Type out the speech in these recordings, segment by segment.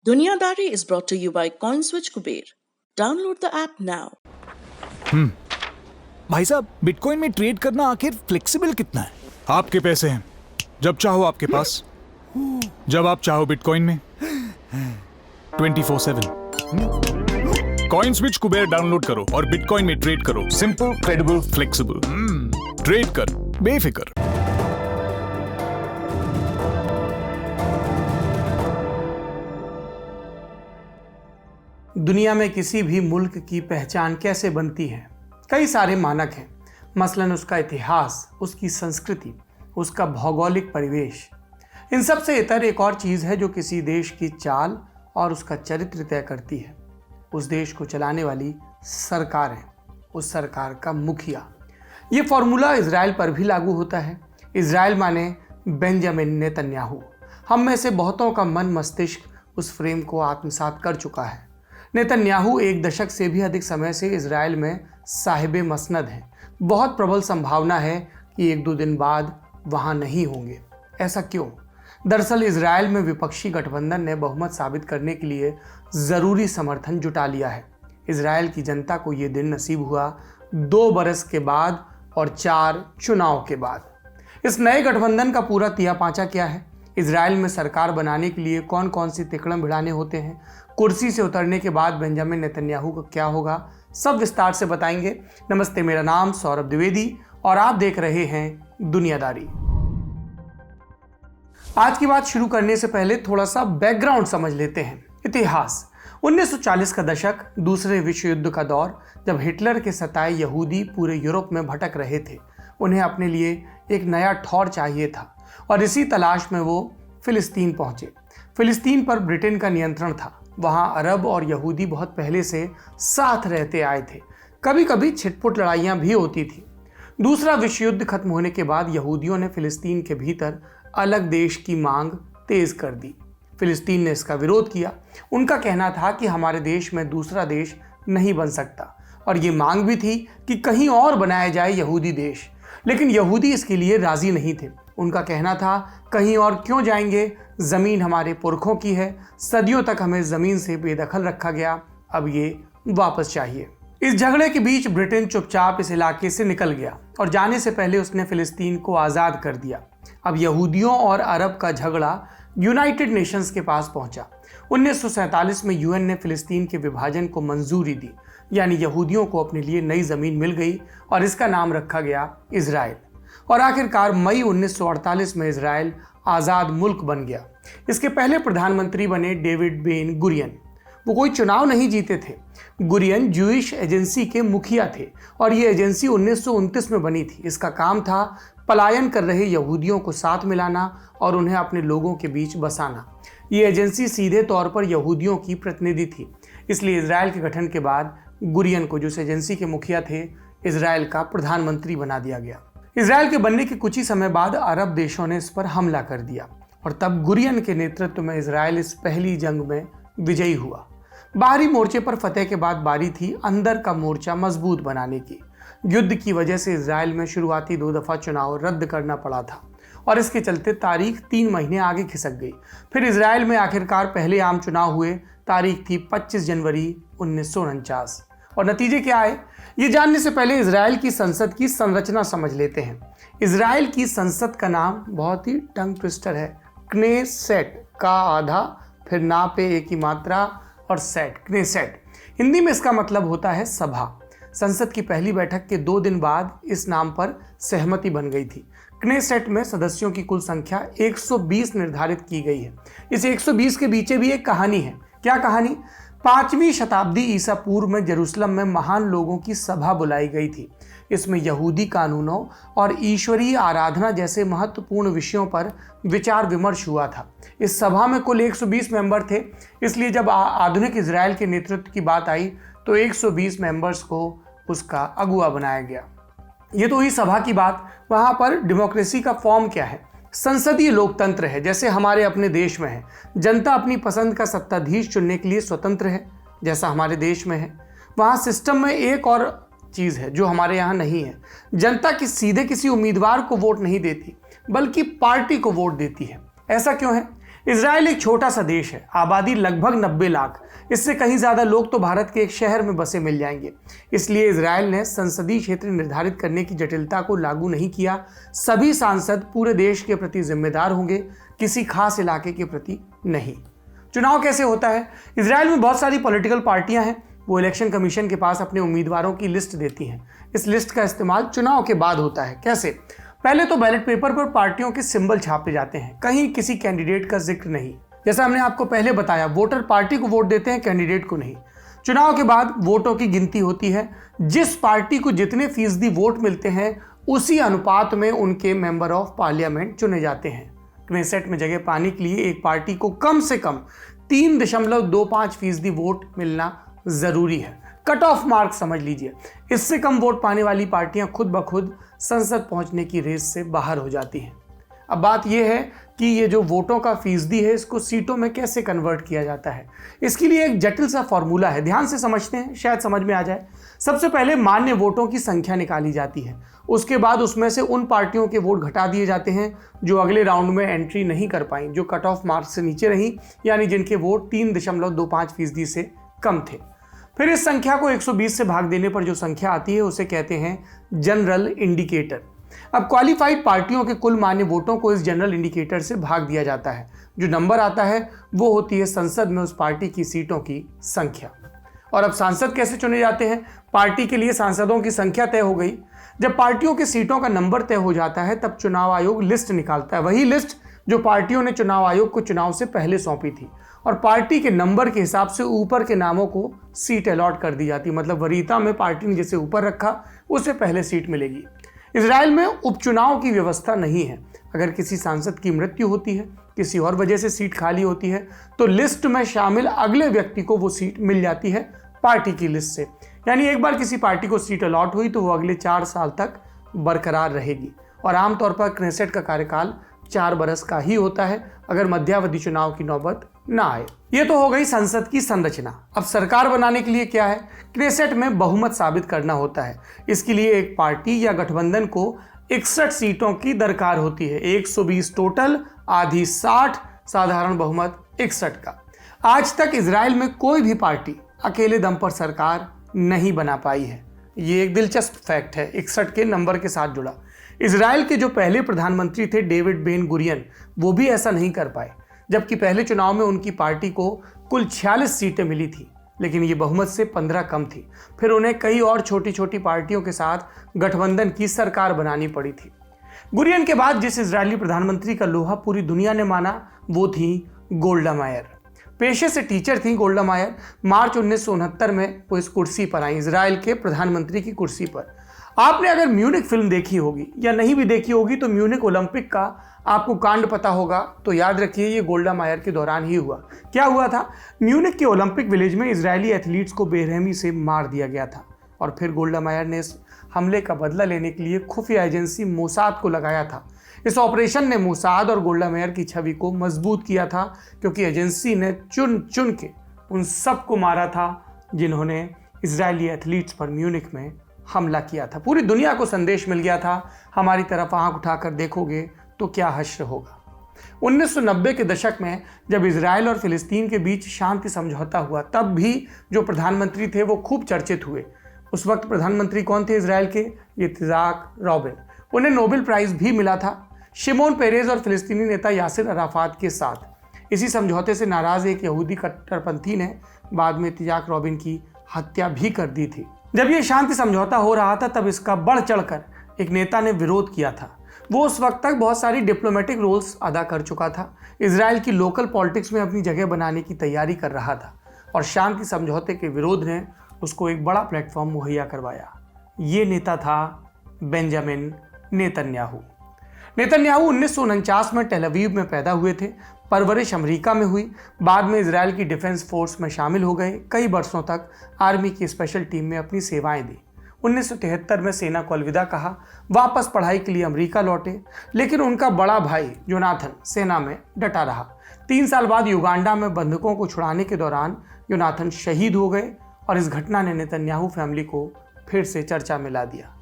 Dunyadari is brought to you by CoinSwitch Kuber. Download the app now. भाई साहब, bitcoin में trade करना आखिर फ्लेक्सिबल कितना है? आपके पैसे हैं, जब चाहो आपके पास, जब आप चाहो बिटकॉइन में 24/7। कॉइनस्विच कुबेर डाउनलोड करो और बिटकॉइन में ट्रेड करो। Simple, credible, flexible. ट्रेड कर बेफिक्र। दुनिया में किसी भी मुल्क की पहचान कैसे बनती है? कई सारे मानक हैं, मसलन उसका इतिहास, उसकी संस्कृति, उसका भौगोलिक परिवेश। इन सब से इतर एक और चीज़ है जो किसी देश की चाल और उसका चरित्र तय करती है। उस देश को चलाने वाली सरकार है, उस सरकार का मुखिया। ये फॉर्मूला इजराइल पर भी लागू होता है। इजराइल माने बेंजामिन नेतन्याहू। हम में से बहुतों का मन मस्तिष्क उस फ्रेम को आत्मसात कर चुका है। नेतन्याहू एक दशक से भी अधिक समय से इजराइल में साहिबे मसनद हैं। बहुत प्रबल संभावना है कि 1-2 दिन बाद वहां नहीं होंगे। ऐसा क्यों? दरअसल इजराइल में विपक्षी गठबंधन ने बहुमत साबित करने के लिए ज़रूरी समर्थन जुटा लिया है। इजराइल की जनता को ये दिन नसीब हुआ 2 बरस के बाद और 4 चुनाव के बाद। इस नए गठबंधन का पूरा तिया-पांचा क्या है? इजराइल में सरकार बनाने के लिए कौन कौन सी तिकड़म भिड़ाने होते हैं? कुर्सी से उतरने के बाद बेंजामिन नेतन्याहू का क्या होगा? सब विस्तार से बताएंगे। नमस्ते, मेरा नाम सौरभ द्विवेदी और आप देख रहे हैं दुनियादारी। आज की बात शुरू करने से पहले थोड़ा सा बैकग्राउंड समझ लेते हैं। इतिहास 1940 का दशक, दूसरे विश्व युद्ध का दौर, जब हिटलर के सताए यहूदी पूरे यूरोप में भटक रहे थे। उन्हें अपने लिए एक नया ठौर चाहिए था और इसी तलाश में वो फिलिस्तीन पहुंचे। फिलिस्तीन पर ब्रिटेन का नियंत्रण था। वहां अरब और यहूदी बहुत पहले से साथ रहते आए थे। कभी कभी छिटपुट लड़ाइयां भी होती थी। दूसरा विश्व युद्ध खत्म होने के बाद यहूदियों ने फिलिस्तीन के भीतर अलग देश की मांग तेज कर दी। फिलिस्तीन ने इसका विरोध किया। उनका कहना था कि हमारे देश में दूसरा देश नहीं बन सकता और ये मांग भी थी कि कहीं और बनाया जाए यहूदी देश। लेकिन यहूदी इसके लिए राजी नहीं थे। उनका कहना था, कहीं और क्यों जाएंगे, ज़मीन हमारे पुरखों की है, सदियों तक हमें ज़मीन से बेदखल रखा गया, अब ये वापस चाहिए। इस झगड़े के बीच ब्रिटेन चुपचाप इस इलाके से निकल गया और जाने से पहले उसने फिलिस्तीन को आज़ाद कर दिया। अब यहूदियों और अरब का झगड़ा यूनाइटेड नेशंस के पास पहुंचा। 1947 में यूएन ने फिलिस्तीन के विभाजन को मंजूरी दी, यानी यहूदियों को अपने लिए नई ज़मीन मिल गई और इसका नाम रखा गया इजराइल। और आखिरकार मई 1948 में इजराइल आज़ाद मुल्क बन गया। इसके पहले प्रधानमंत्री बने डेविड बेन गुरियन। वो कोई चुनाव नहीं जीते थे। गुरियन ज्यूइश एजेंसी के मुखिया थे और ये एजेंसी 1929 में बनी थी। इसका काम था पलायन कर रहे यहूदियों को साथ मिलाना और उन्हें अपने लोगों के बीच बसाना। ये एजेंसी सीधे तौर पर यहूदियों की प्रतिनिधि थी। इसलिए इजराइल के गठन के बाद गुरियन को, जो इस एजेंसी के मुखिया थे, इजराइल का प्रधानमंत्री बना दिया गया। इजराइल के बनने के कुछ ही समय बाद अरब देशों ने इस पर हमला कर दिया और तब गुरियन के नेतृत्व में इजराइल इस पहली जंग में विजयी हुआ। बाहरी मोर्चे पर फतेह के बाद बारी थी अंदर का मोर्चा मजबूत बनाने की। युद्ध की वजह से इजराइल में शुरुआती 2 दफा चुनाव रद्द करना पड़ा था और इसके चलते तारीख 3 महीने आगे खिसक गई। फिर इजराइल में आखिरकार पहले आम चुनाव हुए। तारीख थी 25 जनवरी 1949 और नतीजे क्या आए, ये जानने से पहले इजराइल की संसद की संरचना समझ लेते हैं। इजराइल की संसद का नाम बहुत ही टंग ट्विस्टर है। क्नेसेट का आधा, फिर ना पे एक ही मात्रा और सेट, क्नेसेट। हिंदी में इसका मतलब होता है सभा। संसद की पहली बैठक के 2 दिन बाद इस नाम पर सहमति बन गई थी। क्नेसेट में सदस्यों की कुल संख्या 120 निर्धारित की गई है। इस 120 के पीछे भी एक कहानी है। क्या कहानी? 5वीं शताब्दी ईसा पूर्व में यरूशलेम में महान लोगों की सभा बुलाई गई थी। इसमें यहूदी कानूनों और ईश्वरीय आराधना जैसे महत्वपूर्ण विषयों पर विचार विमर्श हुआ था। इस सभा में कुल 120 मेंबर थे। इसलिए जब आधुनिक इजराइल के नेतृत्व की बात आई तो 120 मेंबर्स को उसका अगुवा बनाया गया। ये तो हुई सभा की बात। वहाँ पर डेमोक्रेसी का फॉर्म क्या है? संसदीय लोकतंत्र है, जैसे हमारे अपने देश में है। जनता अपनी पसंद का सत्ताधीश चुनने के लिए स्वतंत्र है, जैसा हमारे देश में है। वहाँ सिस्टम में एक और चीज़ है जो हमारे यहाँ नहीं है। जनता सीधे किसी उम्मीदवार को वोट नहीं देती, बल्कि पार्टी को वोट देती है। ऐसा क्यों है? इजराइल एक छोटा सा देश है, आबादी लगभग 90 लाख, इससे कहीं ज्यादा लोग तो भारत के एक शहर में बसे मिल जाएंगे। इसलिए इजराइल ने संसदीय क्षेत्र निर्धारित करने की जटिलता को लागू नहीं किया। सभी सांसद पूरे देश के प्रति जिम्मेदार होंगे, किसी खास इलाके के प्रति नहीं। चुनाव कैसे होता है? इजराइल में बहुत सारी पॉलिटिकल पार्टियां हैं, वो इलेक्शन कमीशन के पास अपने उम्मीदवारों की लिस्ट देती हैं। इस लिस्ट का इस्तेमाल चुनाव के बाद होता है। कैसे? पहले तो बैलेट पेपर पर पार्टियों के सिंबल छापे जाते हैं, कहीं किसी कैंडिडेट का जिक्र नहीं। जैसा हमने आपको पहले बताया, वोटर पार्टी को वोट देते हैं, कैंडिडेट को नहीं। चुनाव के बाद वोटों की गिनती होती है। जिस पार्टी को जितने फीसदी वोट मिलते हैं उसी अनुपात में उनके मेंबर ऑफ पार्लियामेंट चुने जाते हैं। क्नेसेट में जगह पाने के लिए एक पार्टी को कम से कम 3.25% वोट मिलना जरूरी है। कट ऑफ मार्क समझ लीजिए। इससे कम वोट पाने वाली पार्टियां खुद ब खुद संसद पहुंचने की रेस से बाहर हो जाती हैं। अब बात यह है कि ये जो वोटों का फीसदी है इसको सीटों में कैसे कन्वर्ट किया जाता है। इसके लिए एक जटिल सा फॉर्मूला है, ध्यान से समझते हैं, शायद समझ में आ जाए। सबसे पहले मान्य वोटों की संख्या निकाली जाती है, उसके बाद उसमें से उन पार्टियों के वोट घटा दिए जाते हैं जो अगले राउंड में एंट्री नहीं कर पाई, जो कट ऑफ मार्क से नीचे रही, यानी जिनके वोट 3.25% से कम थे। फिर इस संख्या को 120 से भाग देने पर जो संख्या आती है उसे कहते हैं जनरल इंडिकेटर। अब क्वालिफाइड पार्टियों के कुल मान्य वोटों को इस जनरल इंडिकेटर से भाग दिया जाता है। जो नंबर आता है वो होती है संसद में उस पार्टी की सीटों की संख्या। और अब सांसद कैसे चुने जाते हैं? पार्टी के लिए सांसदों की संख्या तय हो गई। जब पार्टियों की सीटों का नंबर तय हो जाता है तब चुनाव आयोग लिस्ट निकालता है, वही लिस्ट जो पार्टियों ने चुनाव आयोग को चुनाव से पहले सौंपी थी। और पार्टी के नंबर के हिसाब से ऊपर के नामों को सीट अलॉट कर दी जाती, मतलब वरीयता में पार्टी ने जैसे ऊपर रखा उसे पहले सीट मिलेगी। इजराइल में उपचुनाव की व्यवस्था नहीं है। अगर किसी सांसद की मृत्यु होती है, किसी और वजह से सीट खाली होती है, तो लिस्ट में शामिल अगले व्यक्ति को वो सीट मिल जाती है पार्टी की लिस्ट से। यानी एक बार किसी पार्टी को सीट अलॉट हुई तो वो अगले 4 साल तक बरकरार रहेगी। और आमतौर पर क्नेसेट का कार्यकाल 4 बरस का ही होता है, अगर मध्यावधि चुनाव की नौबत ना आए। ये तो हो गई संसद की संरचना। अब सरकार बनाने के लिए क्या है? क्नेसेट में बहुमत साबित करना होता है। इसके लिए एक पार्टी या गठबंधन को 61 सीटों की दरकार होती है। 120 टोटल, आधी 60, साधारण बहुमत 61 का। आज तक इजराइल में कोई भी पार्टी अकेले दम पर सरकार नहीं बना पाई है। ये एक दिलचस्प फैक्ट है, 61 के नंबर के साथ जुड़ा। इजराइल के जो पहले प्रधानमंत्री थे डेविड बेन गुरियन, वो भी ऐसा नहीं कर पाए, जबकि पहले चुनाव में उनकी पार्टी को कुल 46 सीटें मिली थी, लेकिन ये बहुमत से 15 कम थी। फिर उन्हें कई और छोटी छोटी पार्टियों के साथ गठबंधन की सरकार बनानी पड़ी थी। गुरियन के बाद जिस इजरायली प्रधानमंत्री का लोहा पूरी दुनिया ने माना वो थी गोल्डा मायर। पेशे से टीचर थी गोल्डा मायर। मार्च 1969 में वो इस कुर्सी पर आई, इजराइल के प्रधानमंत्री की कुर्सी पर। आपने अगर म्यूनिक फिल्म देखी होगी या नहीं भी देखी होगी तो म्यूनिक ओलंपिक का आपको कांड पता होगा, तो याद रखिए ये गोल्डा मायर के दौरान ही हुआ। क्या हुआ था? म्यूनिक के ओलंपिक विलेज में इजरायली एथलीट्स को बेरहमी से मार दिया गया था और फिर गोल्डा मायर ने इस हमले का बदला लेने के लिए खुफिया एजेंसी मोसाद को लगाया था। इस ऑपरेशन ने मोसाद और गोल्डा मायर की छवि को मजबूत किया था, क्योंकि एजेंसी ने चुन चुन के उन सबको मारा था जिन्होंने इजरायली एथलीट्स पर म्यूनिक में हमला किया था। पूरी दुनिया को संदेश मिल गया था, हमारी तरफ आंख उठाकर देखोगे तो क्या हश्र होगा। 1990 के दशक में जब इजराइल और फिलिस्तीन के बीच शांति समझौता हुआ, तब भी जो प्रधानमंत्री थे वो खूब चर्चित हुए। उस वक्त प्रधानमंत्री कौन थे इजराइल के? Itzhak Rabin. उन्हें नोबेल प्राइज भी मिला था, शिमोन पेरेज और फिलिस्तीनी नेता यासिर अराफात के साथ। इसी समझौते से नाराज एक यहूदी कट्टरपंथी ने बाद में इत्ज़ाक राबिन की हत्या भी कर दी थी। जब ये शांति समझौता हो रहा था तब इसका बढ़ चढ़कर एक नेता ने विरोध किया था। वो उस वक्त तक बहुत सारी डिप्लोमेटिक रोल्स अदा कर चुका था, इजराइल की लोकल पॉलिटिक्स में अपनी जगह बनाने की तैयारी कर रहा था, और शांति समझौते के विरोध ने उसको एक बड़ा प्लेटफॉर्म मुहैया करवाया। ये नेता था बेंजामिन नेतन्याहू। नेतन्याहू 1949 में टेल अवीव में पैदा हुए थे, परवरिश अमेरिका में हुई, बाद में इजराइल की डिफेंस फोर्स में शामिल हो गए। कई वर्षों तक आर्मी की स्पेशल टीम में अपनी सेवाएं दी। 1973 में सेना को अलविदा कहा, वापस पढ़ाई के लिए अमेरिका लौटे, लेकिन उनका बड़ा भाई जोनाथन सेना में डटा रहा। 3 साल बाद युगांडा में बंधकों को छुड़ाने के दौरान जोनाथन शहीद हो गए, और इस घटना ने नेतन्याहू फैमिली को फिर से चर्चा में ला दिया।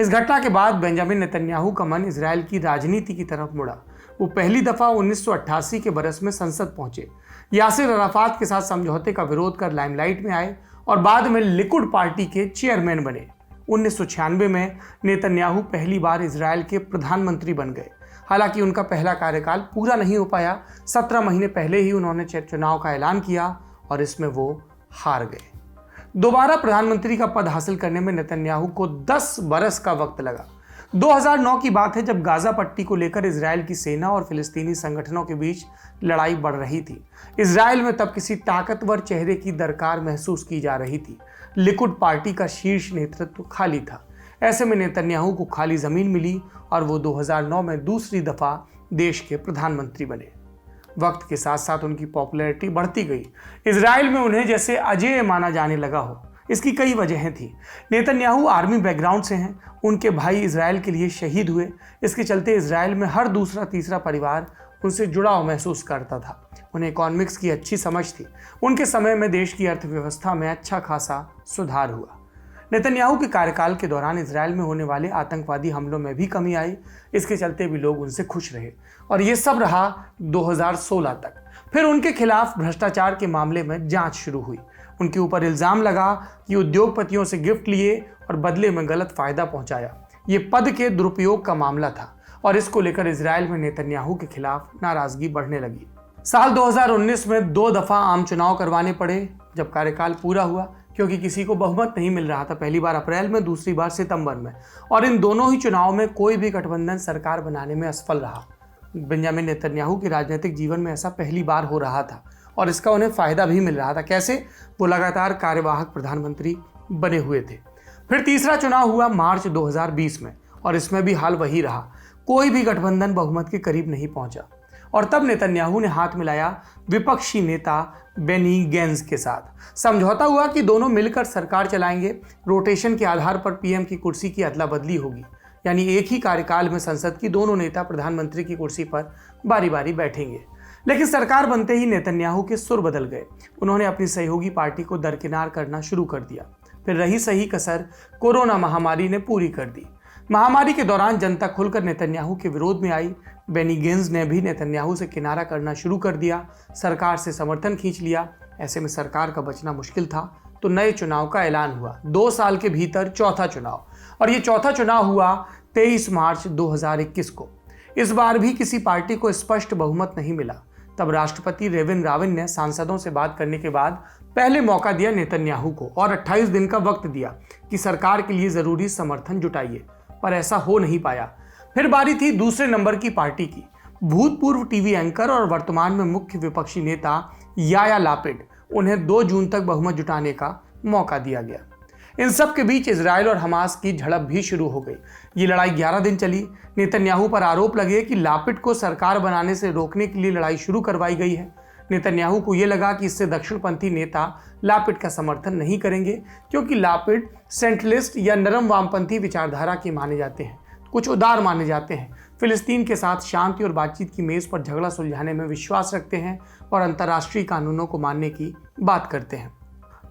इस घटना के बाद बेंजामिन नेतन्याहू का मन इजराइल की राजनीति की तरफ मुड़ा। वो पहली दफा 1988 के बरस में संसद पहुंचे। यासिर अराफात के साथ समझौते का विरोध कर लाइमलाइट में आए और बाद में लिकुड पार्टी के चेयरमैन बने। 1996 में नेतन्याहू पहली बार इजराइल के प्रधानमंत्री बन गए। हालांकि उनका पहला कार्यकाल पूरा नहीं हो पाया। 17 महीने पहले ही उन्होंने चुनाव का ऐलान किया और इसमें वो हार गए। दोबारा प्रधानमंत्री का पद हासिल करने में नेतन्याहू को 10 बरस का वक्त लगा। 2009 की बात है जब गाजा पट्टी को लेकर इजराइल की सेना और फिलिस्तीनी संगठनों के बीच लड़ाई बढ़ रही थी। इजराइल में तब किसी ताकतवर चेहरे की दरकार महसूस की जा रही थी। लिकुड पार्टी का शीर्ष नेतृत्व खाली था। ऐसे में नेतन्याहू को खाली जमीन मिली और वो 2009 में दूसरी दफा देश के प्रधानमंत्री बने। वक्त के साथ साथ उनकी पॉपुलैरिटी बढ़ती गई। इजराइल में उन्हें जैसे अजेय माना जाने लगा हो। इसकी कई वजहें थी। नेतन्याहू आर्मी बैकग्राउंड से हैं। उनके भाई इजराइल के लिए शहीद हुए। इसके चलते इजराइल में हर दूसरा तीसरा परिवार उनसे जुड़ाव महसूस करता था। उन्हें इकोनॉमिक्स की अच्छी समझ थी। उनके समय में देश की अर्थव्यवस्था में अच्छा खासा सुधार हुआ। नेतन्याहू के कार्यकाल के दौरान इजराइल में होने वाले आतंकवादी हमलों में भी कमी आई। इसके चलते भी लोग उनसे खुश रहे और ये सब रहा 2016 तक। फिर उनके खिलाफ भ्रष्टाचार के मामले में जांच शुरू हुई। उनके ऊपर इल्जाम लगा कि उद्योगपतियों से गिफ्ट लिए और बदले में गलत फायदा पहुंचाया। ये पद के दुरुपयोग का मामला था और इसको लेकर इजराइल में नेतन्याहू के खिलाफ नाराजगी बढ़ने लगी। साल 2019 में 2 दफा आम चुनाव करवाने पड़े जब कार्यकाल पूरा हुआ, क्योंकि किसी को बहुमत नहीं मिल रहा था। पहली बार अप्रैल में, दूसरी बार सितंबर में, और इन दोनों ही चुनाव में कोई भी गठबंधन सरकार बनाने में असफल रहा। बेंजामिन नेतन्याहू के राजनीतिक जीवन में ऐसा पहली बार हो रहा था और इसका उन्हें फायदा भी मिल रहा था। कैसे? वो लगातार कार्यवाहक प्रधानमंत्री बने हुए थे। फिर तीसरा चुनाव हुआ मार्च 2020 में और इसमें भी हाल वही रहा। कोई भी गठबंधन बहुमत के करीब नहीं पहुंचा और तब नेतन्याहू ने हाथ मिलाया विपक्षी नेता बेनी गेंज के साथ। समझौता हुआ कि दोनों मिलकर सरकार चलाएंगे। रोटेशन के आधार पर पीएम की कुर्सी की अदला बदली होगी, यानी एक ही कार्यकाल में संसद की दोनों नेता प्रधानमंत्री की कुर्सी पर बारी बारी बैठेंगे। लेकिन सरकार बनते ही नेतन्याहू के सुर बदल गए। उन्होंने अपनी सहयोगी पार्टी को दरकिनार करना शुरू कर दिया। फिर रही सही कसर कोरोना महामारी ने पूरी कर दी। महामारी के दौरान जनता खुलकर नेतन्याहू के विरोध में आई। बेनी गेंज ने भी नेतन्याहू से किनारा करना शुरू कर दिया, सरकार से समर्थन खींच लिया। ऐसे में सरकार का बचना मुश्किल था तो नए चुनाव का ऐलान हुआ। 2 साल के भीतर चौथा चुनाव, और ये चौथा चुनाव हुआ 23 मार्च 2021 को। इस बार भी किसी पार्टी को स्पष्ट बहुमत नहीं मिला। तब राष्ट्रपति रेविन राविन ने सांसदों से बात करने के बाद पहले मौका दिया नेतन्याहू को और 28 दिन का वक्त दिया कि सरकार के लिए जरूरी समर्थन जुटाइए, पर ऐसा हो नहीं पाया। फिर बारी थी दूसरे नंबर की पार्टी की। भूतपूर्व टीवी एंकर और वर्तमान में मुख्य विपक्षी नेता याया लापिड। उन्हें 2 जून तक बहुमत जुटाने का मौका दिया गया। इन सब के बीच इजराइल और हमास की झड़प भी शुरू हो गई। ये लड़ाई 11 दिन चली। नेतन्याहू पर आरोप लगे कि लापिड को सरकार बनाने से रोकने के लिए लड़ाई शुरू करवाई गई है। नेतन्याहू को यह लगा कि इससे दक्षिणपंथी नेता लापिड का समर्थन नहीं करेंगे, क्योंकि लापिड सेंट्रलिस्ट या नरम वामपंथी विचारधारा के माने जाते हैं, कुछ उदार माने जाते हैं, फिलिस्तीन के साथ शांति और बातचीत की मेज पर झगड़ा सुलझाने में विश्वास रखते हैं और अंतर्राष्ट्रीय कानूनों को मानने की बात करते हैं।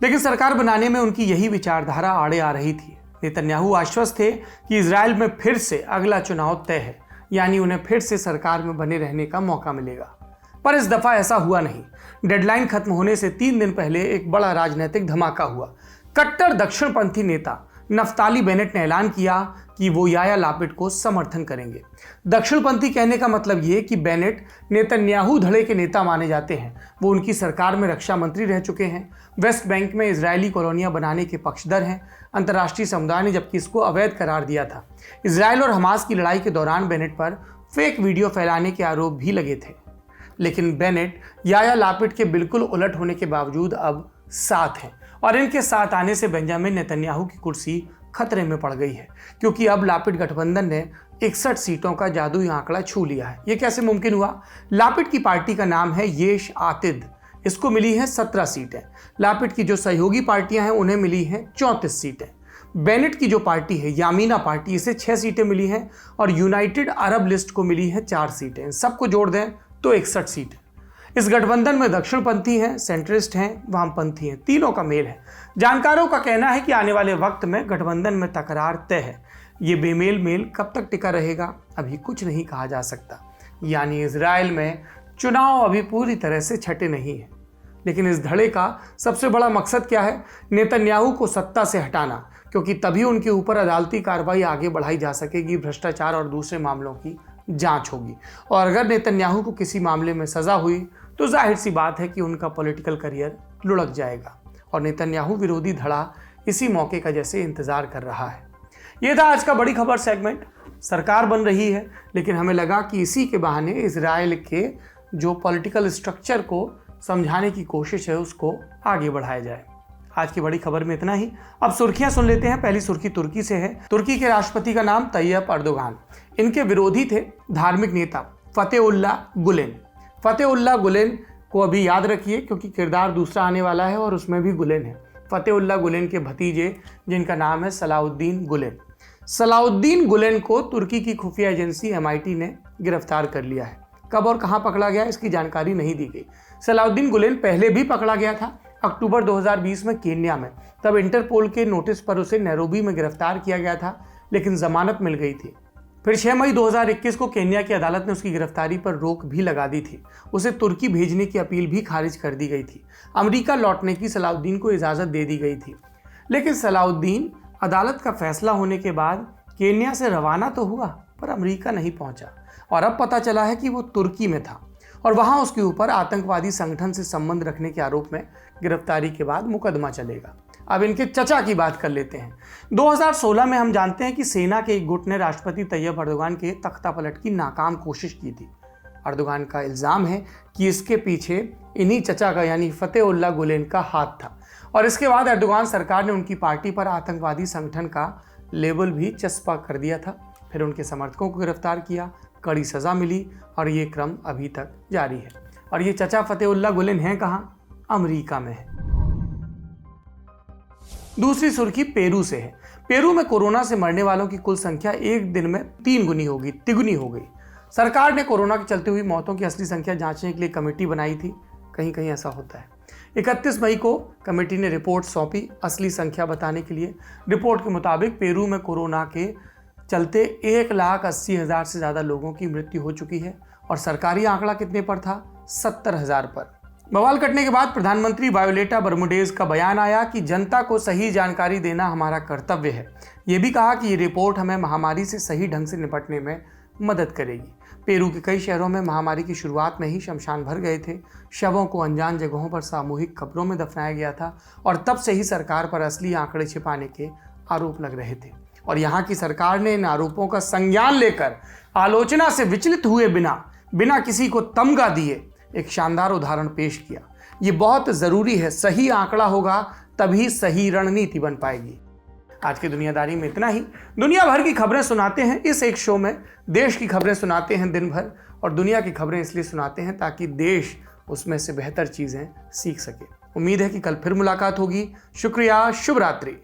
लेकिन सरकार बनाने में उनकी यही विचारधारा आड़े आ रही थी। नेतन्याहू आश्वस्त थे कि इजराइल में फिर से अगला चुनाव तय है, यानी उन्हें फिर से सरकार में बने रहने का मौका मिलेगा। पर इस दफा ऐसा हुआ नहीं। डेडलाइन खत्म होने से 3 दिन पहले एक बड़ा राजनीतिक धमाका हुआ। कट्टर दक्षिणपंथी नेता नफ्ताली बेनेट ने ऐलान किया कि वो याया लापिड को समर्थन करेंगे। दक्षिणपंथी कहने का मतलब ये कि बेनेट नेतन्याहू धड़े के नेता माने जाते हैं। वो उनकी सरकार में रक्षा मंत्री रह चुके हैं। वेस्ट बैंक में इजरायली कॉलोनियां बनाने के पक्षधर हैं। अंतर्राष्ट्रीय समुदाय ने जबकि इसको अवैध करार दिया था। इजराइल और हमास की लड़ाई के दौरान बेनेट पर फेक वीडियो फैलाने के आरोप भी लगे थे। लेकिन बेनेट याया लापिड के बिल्कुल उलट होने के बावजूद अब साथ हैं और इनके साथ आने से बेंजामिन नेतन्याहू की कुर्सी खतरे में पड़ गई है, क्योंकि अब लापिड गठबंधन ने 61 सीटों का जादुई आंकड़ा छू लिया है। ये कैसे मुमकिन हुआ? लापिड की पार्टी का नाम है येश आतिद। इसको मिली हैं 17 सीटें। लापिड की जो सहयोगी पार्टियां हैं उन्हें मिली हैं 34 सीटें। बेनेट की जो पार्टी है यामीना पार्टी, इसे 6 सीटें मिली हैं और यूनाइटेड अरब लिस्ट को मिली हैं 4 सीटें। सबको जोड़ दें तो 61 सीटें। इस गठबंधन में दक्षिणपंथी हैं, सेंट्रिस्ट हैं, वामपंथी हैं, तीनों का मेल है। जानकारों का कहना है कि आने वाले वक्त में गठबंधन में तकरार तय है। ये बेमेल मेल कब तक टिका रहेगा अभी कुछ नहीं कहा जा सकता। यानी इजराइल में चुनाव अभी पूरी तरह से छटे नहीं है। लेकिन इस धड़े का सबसे बड़ा मकसद क्या है? नेतन्याहू को सत्ता से हटाना, क्योंकि तभी उनके ऊपर अदालती कार्रवाई आगे बढ़ाई जा सकेगी, भ्रष्टाचार और दूसरे मामलों की जांच होगी। और अगर नेतन्याहू को किसी मामले में सजा हुई तो जाहिर सी बात है कि उनका पॉलिटिकल करियर लुढ़क जाएगा। और नेतन्याहू विरोधी धड़ा इसी मौके का जैसे इंतजार कर रहा है। यह था आज का बड़ी खबर सेगमेंट। सरकार बन रही है, लेकिन हमें लगा कि इसी के बहाने इजराइल के जो पॉलिटिकल स्ट्रक्चर को समझाने की कोशिश है उसको आगे बढ़ाया जाए। आज की बड़ी खबर में इतना ही। अब सुर्खियां सुन लेते हैं। पहली सुर्खी तुर्की से है। तुर्की के राष्ट्रपति का नाम तैयब अर्दोगान। इनके विरोधी थे धार्मिक नेता फतेहुल्लाह गुलेन। फतेहुल्लाह गुलेन को अभी याद रखिए, क्योंकि किरदार दूसरा आने वाला है और उसमें भी गुलेन है। फतेहुल्लाह गुलेन के भतीजे जिनका नाम है सलाउद्दीन गुलेन। सलाउद्दीन गुलेन को तुर्की की खुफिया एजेंसी MIT ने गिरफ्तार कर लिया है। कब और कहां पकड़ा गया इसकी जानकारी नहीं दी गई। सलाउद्दीन गुलेन पहले भी पकड़ा गया था अक्टूबर 2020 में केन्या में। तब इंटरपोल के नोटिस पर उसे नैरोबी में गिरफ्तार किया गया था, लेकिन जमानत मिल गई थी। फिर 6 मई 2021 को केन्या की अदालत ने उसकी गिरफ्तारी पर रोक भी लगा दी थी। उसे तुर्की भेजने की अपील भी खारिज कर दी गई थी। अमेरिका लौटने की सलाउद्दीन को इजाज़त दे दी गई थी, लेकिन सलाउद्दीन अदालत का फैसला होने के बाद केन्या से रवाना तो हुआ, पर अमेरिका नहीं पहुंचा। और अब पता चला है कि वो तुर्की में था और वहां उसके ऊपर आतंकवादी संगठन से संबंध रखने के आरोप में गिरफ्तारी के बाद मुकदमा चलेगा। अब इनके चचा की बात कर लेते हैं। 2016 में हम जानते हैं कि सेना के एक गुट ने राष्ट्रपति तैयब अर्दोगान के तख्तापलट की नाकाम कोशिश की थी। अर्दोगान का इल्जाम है कि इसके पीछे इन्हीं चचा का यानी फतेहुल्लाह गुलेन का हाथ था। और इसके बाद अर्दोगान सरकार ने उनकी पार्टी पर आतंकवादी संगठन का लेबल भी चस्पा कर दिया था। फिर उनके समर्थकों को गिरफ्तार किया, कड़ी सजा मिली और ये क्रम अभी तक जारी है। और ये चचा फतेहुल्लाह गुलेन है कहाँ? अमेरिका में है। दूसरी सुर्खी पेरू से है। पेरू में कोरोना से मरने वालों की कुल संख्या एक दिन में 3 गुनी होगी, तिगुनी हो गई। सरकार ने कोरोना के चलते हुई मौतों की असली संख्या जांचने के लिए कमेटी बनाई थी। कहीं कहीं ऐसा होता है। 31 मई को कमेटी ने रिपोर्ट सौंपी असली संख्या बताने के लिए। रिपोर्ट के मुताबिक पेरू में कोरोना के चलते 1,80,000 से ज़्यादा लोगों की मृत्यु हो चुकी है। और सरकारी आंकड़ा कितने पर था? 70,000 पर। बवाल कटने के बाद प्रधानमंत्री वायोलेटा बर्मुडेज का बयान आया कि जनता को सही जानकारी देना हमारा कर्तव्य है। ये भी कहा कि ये रिपोर्ट हमें महामारी से सही ढंग से निपटने में मदद करेगी। पेरू के कई शहरों में महामारी की शुरुआत में ही शमशान भर गए थे। शवों को अनजान जगहों पर सामूहिक कब्रों में दफनाया गया था और तब से ही सरकार पर असली आंकड़े छिपाने के आरोप लग रहे थे। और यहाँ की सरकार ने इन आरोपों का संज्ञान लेकर आलोचना से विचलित हुए बिना किसी को तमगा दिए एक शानदार उदाहरण पेश किया। ये बहुत ज़रूरी है। सही आंकड़ा होगा तभी सही रणनीति बन पाएगी। आज की दुनियादारी में इतना ही। दुनिया भर की खबरें सुनाते हैं इस एक शो में। देश की खबरें सुनाते हैं दिन भर और दुनिया की खबरें इसलिए सुनाते हैं ताकि देश उसमें से बेहतर चीज़ें सीख सके। उम्मीद है कि कल फिर मुलाकात होगी। शुक्रिया। शुभ रात्रि।